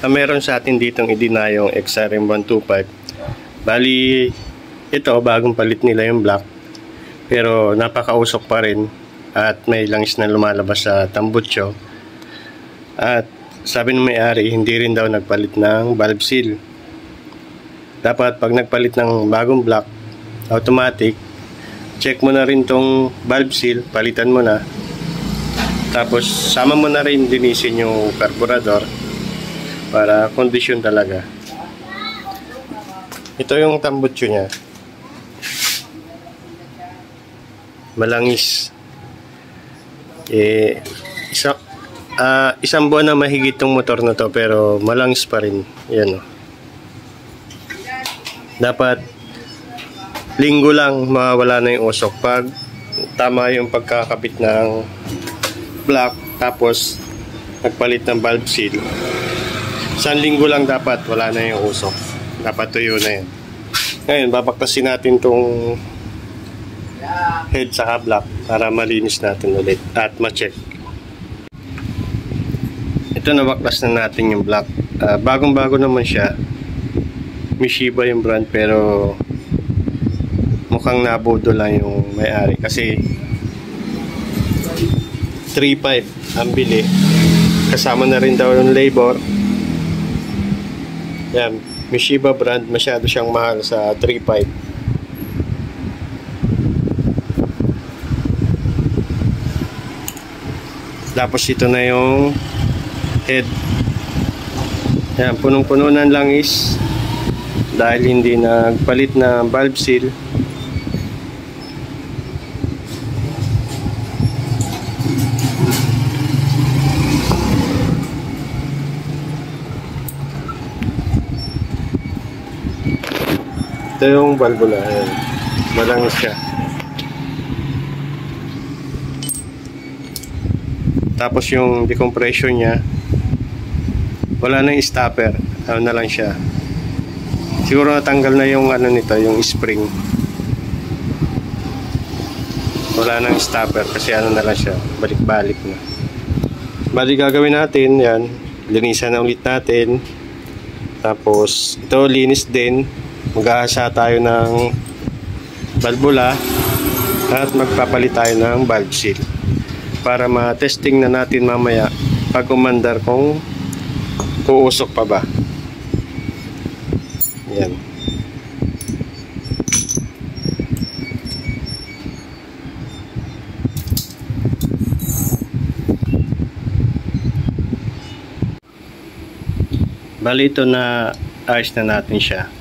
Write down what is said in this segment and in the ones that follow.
Meron sa atin ditong idinayong XRM125. Bali, ito bagong palit nila yung black. Pero napakausok pa rin at may langis na lumalabas sa tambutso. At sabi ng may-ari, hindi rin daw nagpalit ng valve seal. Dapat pag nagpalit ng bagong black, automatic, check mo na rin tong valve seal, palitan mo na. Tapos sama mo na rin linisin yung carburetor para kondisyon talaga. Ito yung tambutso niya. Malangis. Isang buwan na mahigit tong motor na to, pero malangis pa rin. Yan o. Dapat linggo lang mawala na yung usok. Pag tama yung pagkakabit ng black, tapos nagpalit ng valve seal, isang linggo lang dapat wala na yung usok. Dapat tuyo na yan. Ngayon, babaktasin natin tong head sa black para malinis natin ulit at ma-check. Ito, nabaklas na natin yung black. Bagong-bago naman siya. Mishiba yung brand, pero mukhang nabodo lang yung may-ari kasi 3.5 ang bili. Kasama na rin daw yung labor. Yan, Mishiba brand, masyado siyang mahal sa 3.5. Tapos ito na yung head. Yan, punong-puno ng langis dahil hindi nagpalit na valve seal. Ito yung valvula. Ayan, malangis siya. Tapos yung decompression niya, wala na yung stopper, ano na lang siya. Siguro natanggal na yung ano nito, yung spring. Wala nang stopper kasi ano na lang siya, balik-balik na. Bali, gagawin natin yan, linisan na ulit natin. Tapos ito linis din, maghahasa tayo ng valvula at magpapalit tayo ng valve seal para ma-testing na natin mamaya pag umandar kung uusok pa ba. Yan. Bali, ito na ayos na natin siya.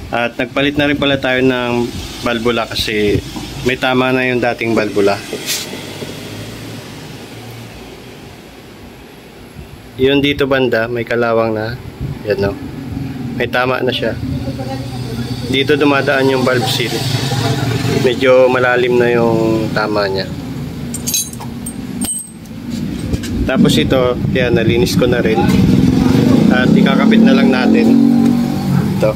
At nagpalit na rin pala tayo ng valvula kasi may tama na yung dating valvula. Yun dito banda, may kalawang na. Yan, no? May tama na siya. Dito dumadaan yung valve seal. Medyo malalim na yung tama niya. Tapos ito, yan, nalinis ko na rin. At ikakapit na lang natin ito.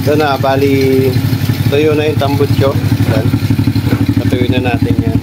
Ito na, bali tuyo na yung tambutso. Yan. Natuyo na natin yan.